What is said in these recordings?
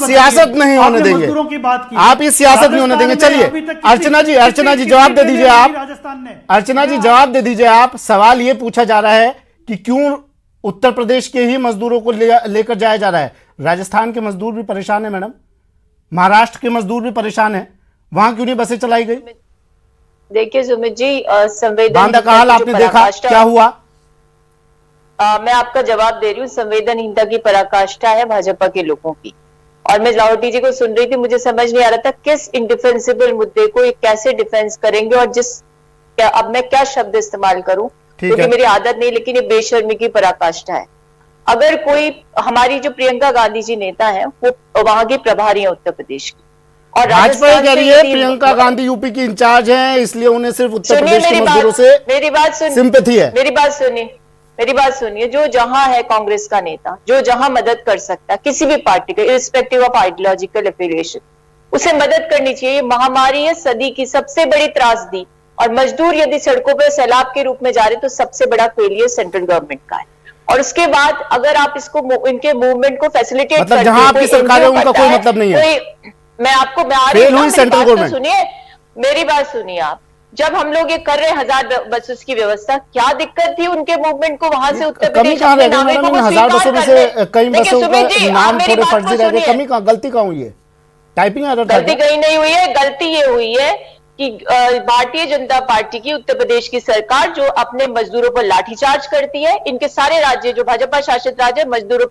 सियासत नहीं होने देंगे। मजदूरों की बात की, आप इस सियासत नहीं होने देंगे। चलिए अर्चना जी जवाब दे दीजिए आप। राजस्थान ने, अर्चना जी जवाब दे दीजिए आप। सवाल ये पूछा जा रहा है कि क्यों उत्तर प्रदेश के ही मजदूरों को लेकर जाया जा रहा है। राजस्थान के मजदूर भी परेशान है मैडम, महाराष्ट्र के मजदूर भी परेशान है, वहां क्यों नहीं बसें चलाई गई? देखिए सुमित जी, संवेदन बांदा का हाल आपने देखा क्या हुआ। मैं आपका जवाब दे रही हूँ। संवेदनहीनता की पराकाष्ठा है भाजपा के लोगों की। और मैं लाहौटी जी को सुन रही थी, मुझे समझ नहीं आ रहा था किस इंडिफेंसिबल मुद्दे को ये कैसे डिफेंस करेंगे और अब मैं क्या शब्द इस्तेमाल करूं, क्योंकि मेरी आदत नहीं, लेकिन ये बेशर्मी की पराकाष्ठा है। अगर कोई, हमारी जो प्रियंका गांधी जी नेता है, वो वहां की प्रभारी है उत्तर प्रदेश की, और भाजपा कह रही है प्रियंका गांधी यूपी की इंचार्ज हैं, इसलिए उन्हें सिर्फ उत्तर प्रदेश के मजदूरों से मेरी बात सुनिए, सिंपैथी है। मेरी बात सुनिए, जो जहां है कांग्रेस का नेता, जो जहां मदद कर सकता है किसी भी पार्टी के, इर्रिस्पेक्टिव ऑफ आइडियोलॉजिकल एफिलिएशन, उसे मदद करनी चाहिए। महामारी है सदी की सबसे बड़ी त्रासदी, और मजदूर यदि सड़कों पर सैलाब के रूप में जा रहे तो सबसे बड़ा फेलियर सेंट्रल गवर्नमेंट का है। और उसके बाद अगर आप इसको, इनके मूवमेंट को फैसिलिटेट मतलब जहां आपकी सरकार है उनका कोई मतलब नहीं है। मैं आपको सेंट्रल गवर्नमेंट, सुनिए मेरी बात सुनिए आप। जब हम लोग ये कर रहे हैं 1000 बसेस की व्यवस्था, क्या दिक्कत थी उनके मूवमेंट को वहां से उत्तर प्रदेश अपने नागरिकों को 1000 बसों में से कई बसों का नाम थोड़े फर्जी रह गए। कमी कहां, गलती कहां हुई है? टाइपिंग एरर, गलती कहीं नहीं हुई है। गलती ये हुई है कि भारतीय जनता पार्टी की उत्तर प्रदेश की सरकार जो अपने मजदूरों पर लाठीचार्ज करती है, इनके सारे राज्य जो भाजपा शासित राज्य, मजदूरों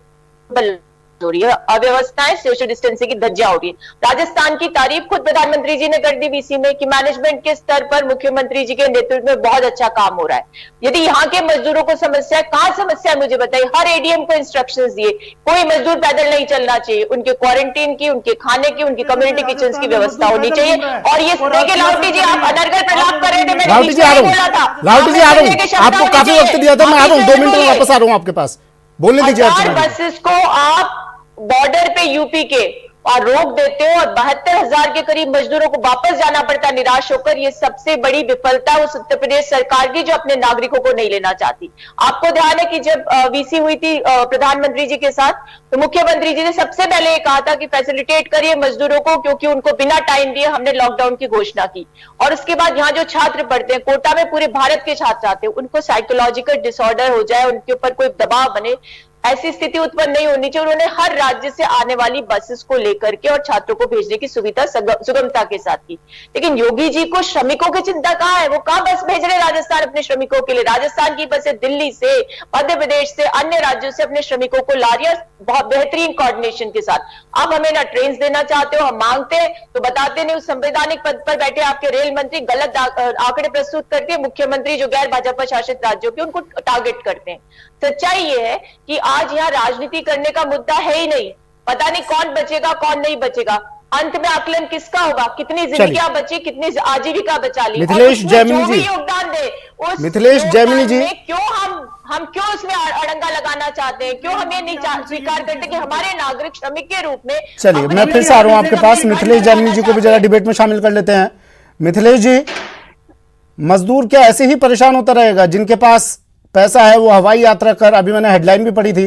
पर हो रही है, अव्यवस्थाएं, सोशल डिस्टेंसिंग की धज्जियां हो रही है। राजस्थान की तारीफ खुद प्रधानमंत्री जी ने कर दी वीसी में कि मैनेजमेंट के स्तर पर मुख्यमंत्री जी के नेतृत्व में बहुत अच्छा काम हो रहा है। यदि यहाँ के मजदूरों को समस्या है, कहाँ समस्या है मुझे बताइए। हर एडीएम को इंस्ट्रक्शंस दिए, कोई मजदूर पैदल नहीं चलना चाहिए, उनके क्वारंटीन की, उनके खाने की, उनकी कम्युनिटी किचन की व्यवस्था होनी चाहिए। और ये देखिए लाहौटी जी, आप अनर्गल प्रलाप कर रहे थे, मैंने लाहौटी जी आ रहा हूँ, आपको काफी वक्त दिया था, मैं आ रहा हूँ 2 मिनट में वापस आ रहा हूँ आपके पास, बोलने दीजिए। 1000 बसेस को आप बॉर्डर पे यूपी के और रोक देते हो, और 72,000 के करीब मजदूरों को वापस जाना पड़ता निराश होकर। ये सबसे बड़ी विफलता उस उत्तर प्रदेश सरकार की जो अपने नागरिकों को नहीं लेना चाहती। आपको ध्यान है कि जब वीसी हुई थी प्रधानमंत्री जी के साथ, तो मुख्यमंत्री जी ने सबसे पहले ये कहा था कि फैसिलिटेट करिए मजदूरों को, क्योंकि उनको बिना टाइम दिए हमने लॉकडाउन की घोषणा की। और उसके बाद यहाँ जो छात्र पढ़ते हैं, कोटा में पूरे भारत के छात्र आते हैं, उनको साइकोलॉजिकल डिसऑर्डर हो जाए, उनके ऊपर कोई दबाव बने, ऐसी स्थिति उत्पन्न नहीं होनी चाहिए। उन्होंने हर राज्य से आने वाली बसेस को लेकर के और छात्रों को भेजने की सुविधा सुगमता के साथ की। लेकिन योगी जी को श्रमिकों की चिंता कहाँ है? वो कहाँ बस भेज रहे राजस्थान अपने श्रमिकों के लिए? राजस्थान की बसें दिल्ली से, मध्य प्रदेश से, अन्य राज्यों से अपने श्रमिकों को ला रही है बहुत बेहतरीन कोऑर्डिनेशन के साथ। आप हमें ना ट्रेन देना चाहते हो, हम मांगते हैं तो बताते नहीं। उस संवैधानिक पद पर बैठे आपके रेल मंत्री गलत आंकड़े प्रस्तुत करते हैं। मुख्यमंत्री जो गैर भाजपा शासित राज्यों के, उनको टारगेट करते हैं। सच्चाई ये है कि आज यहाँ राजनीति करने का मुद्दा है ही नहीं। पता नहीं कौन बचेगा कौन नहीं बचेगा, अंत में आकलन किसका होगा, कितनी जिंदगियां बची, कितनी आजीविका बचा ली। मिथिलेश जैमिनी जी, योगदान दे उस मिथिलेश जैमिनी जी, क्यों हम क्यों उसमें अड़ंगा लगाना चाहते हैं? क्यों हम ये नहीं स्वीकार करते कि हमारे नागरिक श्रमिक के रूप में? चलिए मैं फिर से आ रहा हूं आपके पास। मिथिलेश जैमिनी जी को भी जरा डिबेट में शामिल कर लेते हैं। मिथिलेश जी, मजदूर क्या ऐसे ही परेशान होता रहेगा? जिनके पास पैसा है वो हवाई यात्रा कर, अभी मैंने हेडलाइन भी पढ़ी थी,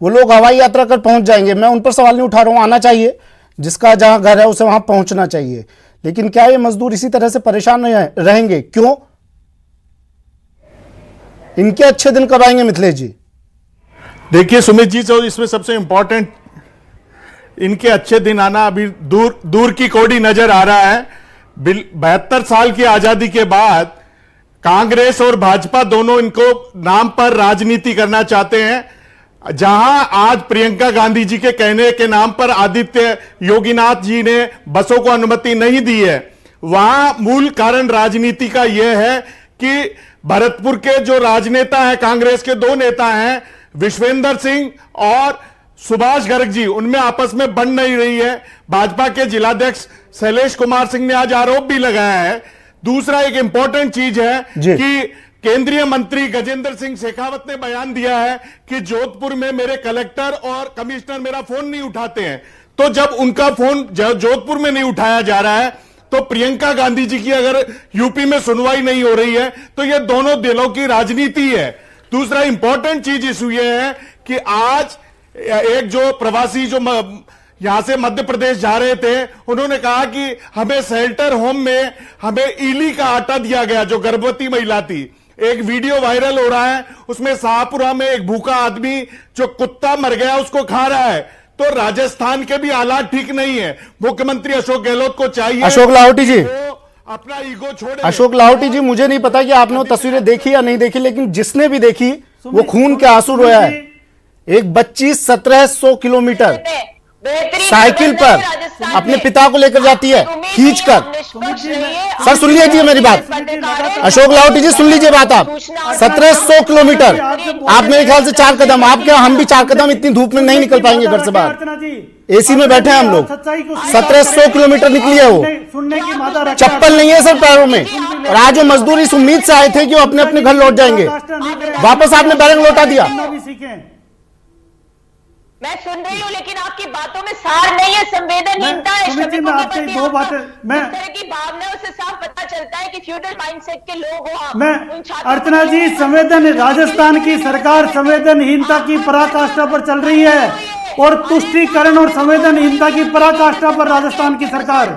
वो लोग हवाई यात्रा कर पहुंच जाएंगे। मैं उन पर सवाल नहीं उठा रहा हूं, आना चाहिए, जिसका जहां घर है उसे वहां पहुंचना चाहिए। लेकिन क्या ये मजदूर इसी तरह से परेशान रहेंगे? क्यों? इनके अच्छे दिन कब आएंगे मिथिलेश जी? देखिए सुमित जी, तो इसमें सबसे इंपॉर्टेंट, इनके अच्छे दिन आना अभी दूर दूर की कोडी नजर आ रहा है। 72 साल की आजादी के बाद कांग्रेस और भाजपा दोनों इनको नाम पर राजनीति करना चाहते हैं। जहां आज प्रियंका गांधी जी के कहने के नाम पर आदित्य योगीनाथ जी ने बसों को अनुमति नहीं दी है, वहां मूल कारण राजनीति का यह है कि भरतपुर के जो राजनेता हैं, कांग्रेस के 2 नेता हैं, विश्वेंद्र सिंह और सुभाष गर्ग जी, उनमें आपस में बन नहीं रही है। भाजपा के जिलाध्यक्ष शैलेश कुमार सिंह ने आज आरोप भी लगाया है। दूसरा एक इंपॉर्टेंट चीज है कि केंद्रीय मंत्री गजेंद्र सिंह शेखावत ने बयान दिया है कि जोधपुर में मेरे कलेक्टर और कमिश्नर मेरा फोन नहीं उठाते हैं। तो जब उनका फोन जोधपुर में नहीं उठाया जा रहा है, तो प्रियंका गांधी जी की अगर यूपी में सुनवाई नहीं हो रही है, तो ये दोनों दिलों की राजनीति है। दूसरा इंपॉर्टेंट चीज इशू ये है कि आज एक जो प्रवासी जो यहां से मध्य प्रदेश जा रहे थे, उन्होंने कहा कि हमें शेल्टर होम में हमें ईली का आटा दिया गया, जो गर्भवती महिला थी। एक वीडियो वायरल हो रहा है, उसमें शाहपुरा में एक भूखा आदमी जो कुत्ता मर गया उसको खा रहा है। तो राजस्थान के भी हालात ठीक नहीं है। मुख्यमंत्री अशोक गहलोत को चाहिए, अशोक लाहोटी जी, अपना ईगो छोड़े। अशोक लाहोटी जी, मुझे नहीं पता कि आपने वो तस्वीरें देखी या नहीं देखी, लेकिन जिसने भी देखी वो खून के आंसू रोया है। एक बच्ची 1700 किलोमीटर साइकिल पर अपने पिता को लेकर जाती है खींचकर। सर सुन लीजिए मेरी बात, अशोक लाहोटी जी सुन लीजिए बात। आप 1700 किलोमीटर, आप मेरे ख्याल से 4 कदम, आप क्या हम भी 4 कदम इतनी धूप में नहीं निकल पाएंगे घर से बाहर। एसी में बैठे हैं हम लोग। 1700 किलोमीटर निकली है वो, चप्पल नहीं है सर पैरों में। और आज वो मजदूर इस उम्मीद से आए थे कि वो अपने अपने घर लौट जाएंगे, वापस आपने बैरंग लौटा दिया। मैं सुन रही हूँ, लेकिन आपकी बातों में सार नहीं है, संवेदनहीनता है। श्रमिकों के प्रति दो बातें इस तरह की भावनाओं से साफ पता चलता है कि फ्यूडल माइंडसेट के लोग हो आप। मैं अर्चना जी, राजस्थान की सरकार संवेदनहीनता की पराकाष्ठा पर चल रही है और तुष्टीकरण और संवेदनहीनता की पराकाष्ठा पर राजस्थान की सरकार,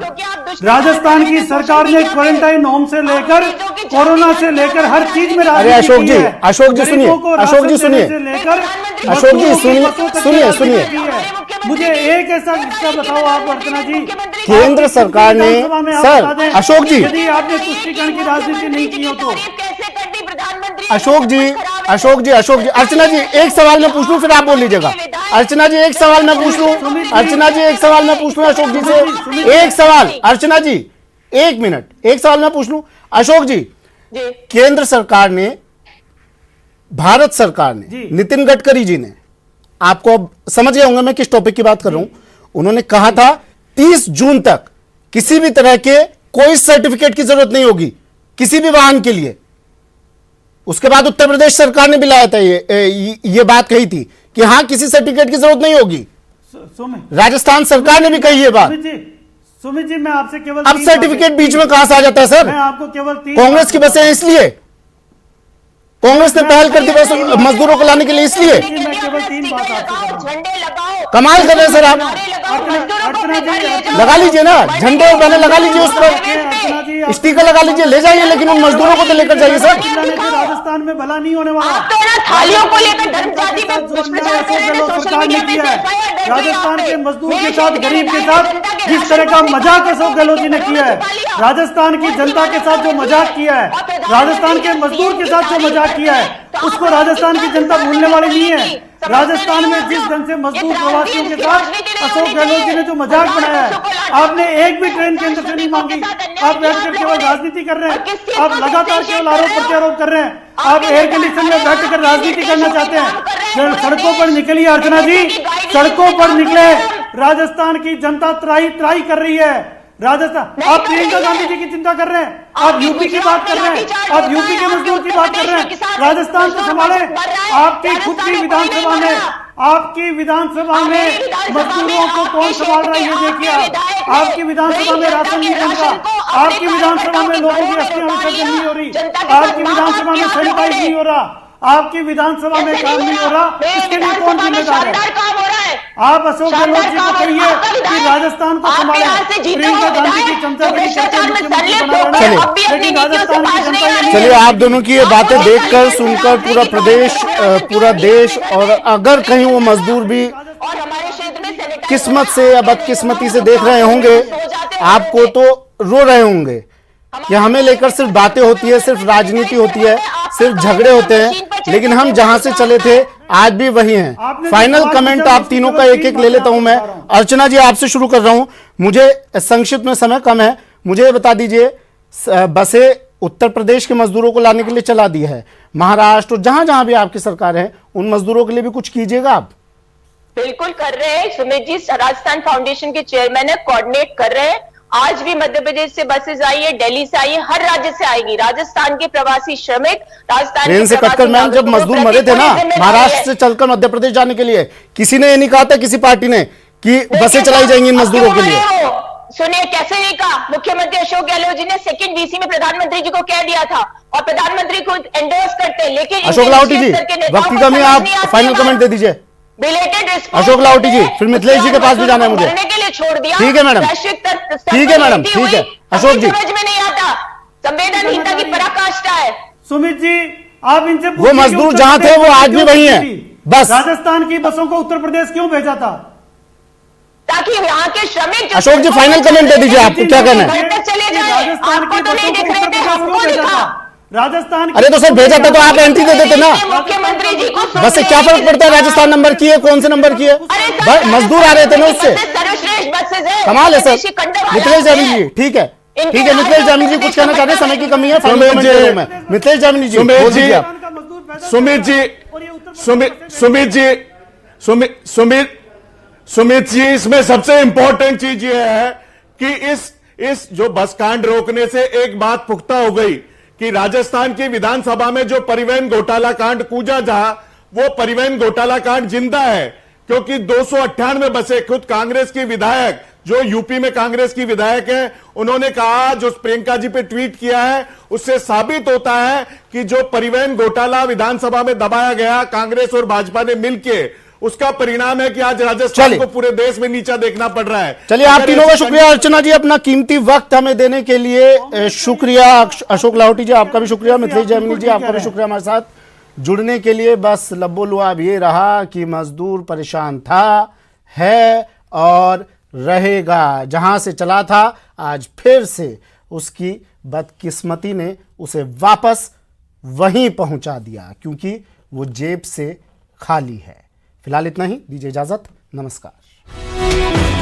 राजस्थान की सरकार ने क्वारंटाइन होम से लेकर कोरोना से लेकर हर चीज में अरे अशोक जी, अशोक जी सुनिए, अशोक जी सुनिए, अशोक जी सुनिए, सुनिए। मुझे एक ऐसा किस्सा बताओ आप अर्चना जी। केंद्र सरकार ने, सर अशोक जी, यदि आपने तुष्टीकरण की राजनीति नहीं की हो तो अशोक जी, अशोक जी, अशोक जी, अर्चना जी एक सवाल मैं पूछ लूं फिर आप बोल लीजिएगा। अर्चना जी एक सवाल मैं पूछ लूं, अर्चना जी एक सवाल मैं पूछ लूं अशोक जी से, एक सवाल। अर्चना जी 1 मिनट, एक सवाल मैं पूछ लूं अशोक जी। केंद्र सरकार ने, भारत सरकार ने, नितिन गडकरी जी ने, आपको अब समझ गए होंगे मैं किस टॉपिक की बात कर रहा हूं, उन्होंने कहा था 30 जून तक किसी भी तरह के कोई सर्टिफिकेट की जरूरत नहीं होगी किसी भी वाहन के लिए। उसके बाद उत्तर प्रदेश सरकार ने भी लाया था ये बात कही थी कि हां किसी सर्टिफिकेट की जरूरत नहीं होगी। राजस्थान सरकार ने भी कही ये बात। सुमित जी, मैं आपसे केवल अब सर्टिफिकेट बीच में कहां से आ जाता है सर? मैं आपको केवल कांग्रेस की बसें इसलिए, कांग्रेस ने पहल कर दी बस मजदूरों को लाने के लिए, इसलिए मैं केवल 3 बात आपसे झंडे लगाओ। कमाल कर रहे हैं सर आप। लगा लीजिए ना झंडे और बैनर लगा लीजिए, उस पर स्टिकर लगा लीजिए, ले जाइए, लेकिन उन मजदूरों को तो लेकर जाइए सर। राजस्थान में भला नहीं होने वाला। आप तो ना थालियों को लेकर धर्म जाति में दुष्प्रचार कर रहे हैं, सोशल मीडिया पे राजस्थान के मजदूर के साथ, गरीब के साथ जिस तरह का मजाक अशोक गहलोत जी ने किया है, राजस्थान की जनता के साथ जो मजाक किया है, राजस्थान के मजदूर के साथ जो मजाक किया है, उसको राजस्थान की जनता भूलने वाली नहीं है। राजस्थान में जिस ढंग से मजदूर प्रवासियों के साथ अशोक गहलोत जी ने जो मजाक बनाया है, आपने एक भी ट्रेन केंद्र से नहीं मांगी। आप बैठकर केवल राजनीति कर रहे हैं, आप लगातार केवल आरोप प्रत्यारोप कर रहे हैं। आप एयर कंडीशन में बैठकर राजनीति करना चाहते हैं। सड़कों पर निकलिए अर्चना जी, सड़कों पर निकले। राजस्थान की जनता त्राही त्राही कर रही है। राजस्थान, आप प्रियंका गांधी जी की चिंता कर रहे हैं, आप यूपी की बात कर रहे हैं, आप यूपी के मजदूर की बात कर रहे हैं। राजस्थान को संभाले। आपकी खुद की विधानसभा में, आपकी विधानसभा में मजदूरों को कौन संभाल रहा है ये देखिए आप। आपकी विधानसभा में राशन नहीं बन रहा, आपकी विधानसभा में लोगों की अस्थियां विसर्जन नहीं हो रही, आपकी विधानसभा में सैनिटाइज नहीं हो रहा, आपकी विधानसभा में काम नहीं हो रहा। इसके लिए कौन जिम्मेदार है? आप अशोक गहलोत जी को कहिए कि राजस्थान को संभाले। प्रियंका गांधी की चमचा बनी करके मुख्यमंत्री बना रहे हैं, लेकिन राजस्थान की जनता ये नहीं। चलिए आप दोनों की ये बातें देखकर सुनकर पूरा प्रदेश, पूरा देश, और अगर कहीं वो मजदूर भी किस्मत से या बदकिस्मती से देख रहे होंगे आपको, तो रो रहे होंगे कि हमें लेकर सिर्फ बातें होती है, सिर्फ राजनीति होती है, सिर्फ झगड़े होते हैं, लेकिन हम जहां से चले थे आज भी वही हैं। फाइनल कमेंट आप तीनों का एक एक ले लेता हूं मैं। अर्चना जी आपसे शुरू कर रहा हूं, मुझे संक्षिप्त में समय कम है, मुझे बता दीजिए, बसें उत्तर प्रदेश के मजदूरों को लाने के लिए चला दी है, महाराष्ट्र, जहां जहां भी आपकी सरकार है उन मजदूरों के लिए भी कुछ कीजिएगा आप? बिल्कुल कर रहे हैं सुमित जी, राजस्थान फाउंडेशन के चेयरमैन है, कोऑर्डिनेट कर रहे हैं। आज भी मध्य प्रदेश से बसेज आई है, दिल्ली से आई है, हर राज्य से आएगी। राजस्थान के प्रवासी श्रमिक, राजस्थान ट्रेन से कटकर, मैम जब मजदूर मरे थे ना महाराष्ट्र से चलकर मध्य प्रदेश जाने के लिए, किसी ने ये नहीं कहा था, किसी पार्टी ने, कि बसें चलाई जाएंगी इन मजदूरों के लिए? सुनिए कैसे नहीं कहा, मुख्यमंत्री अशोक गहलोत जी ने सेकंड वीसी में प्रधानमंत्री जी को कह दिया था और प्रधानमंत्री खुद एंडोर्स करते हैं। लेकिन अशोक लाहोटी जी वक्त की कमी, आप फाइनल कमेंट दे दीजिए। बिलेटेड अशोक लाहोटी जी, फिर मिथिलेश जी के पास भी जाना है मुझे। करने के लिए छोड़ दिया। ठीक है मैडम, वैश्विक स्तर ठीक है पर मैडम, नीति ठीक है। हुई, अशोक जी, समझ में नहीं आता, संवेदनहीनता की पराकाष्ठा है। सुमित जी, आप इनसे वो पूछिए कि मजदूर उत्तर जहां थे प्रदेश वो आज भी क्यों वही हैं। भेजी थी? बस। राजस्थान की बसों को उत्तर प्रदेश क्यों भेजा था? ताकि यहाँ के श्रमिक जो अशोक जी, फाइनल कमेंट दे दीजिए, आपको क्या कहना है? घर तक चले जाए। राजस्थान आपको की तो नहीं बसों दिख को रहे उत्तर थे, प्रदेश हमको क्यों भेजा दिखा। था? राजस्थान की अरे तो सर भेजा था तो आप एंट्री दे देते ना। मुख्यमंत्री जी को बस से क्या फर्क पड़ता है राजस्थान नंबर की है, कौन से नंबर की है? मजदूर आ रहे थे ना उससे। सर्वश्रेष्ठ बसेज है, कमाल है सर। विदेशी कंडे वाले मिथिलेश आते जामिनी हैं। जी, ठीक है, इनके ठीक है। मिथिलेश राज्य जामिनी जी में कुछ कहना चाहते हैं, समय की कमी है, फाइनल सुमित कमेंट जी, दे रहा हूं मैं। मिथिलेश जामिनी जी, सुमित बोल जी, दीजिए आप। सुमित जी, सुमित जी, सुमित जी, इसमें सबसे इंपॉर्टेंट चीज ये है कि इस जो बस कांड रोकने से एक बात पुख्ता हो गई कि राजस्थान की विधानसभा में जो परिवहन घोटाला कांड कूजा जा, वो परिवहन घोटाला कांड जिंदा है, क्योंकि 298 बसें, खुद कांग्रेस की विधायक जो यूपी में कांग्रेस की विधायक है, उन्होंने कहा, जो प्रियंका जी पे ट्वीट किया है, उससे साबित होता है कि जो परिवहन घोटाला विधानसभा में दबाया गया कांग्रेस और भाजपा ने मिलके, उसका परिणाम है कि आज राजस्थान को पूरे देश में नीचा देखना पड़ रहा है। चलिए, आप तीनों का शुक्रिया। अर्चना जी, अपना कीमती वक्त हमें देने के लिए शुक्रिया। अशोक लाहोटी जी, आपका भी शुक्रिया। मिथिलेश जामिनी जी, आपका भी शुक्रिया हमारे साथ जुड़ने के लिए। बस लब्बो लुआब ये रहा कि मजदूर परेशान था, है और रहेगा। जहां से चला था, आज फिर से उसकी बदकिस्मती ने उसे वापस वहीं पहुंचा दिया, क्योंकि वो जेब से खाली है। फिलहाल इतना ही, दीजिए इजाजत, नमस्कार।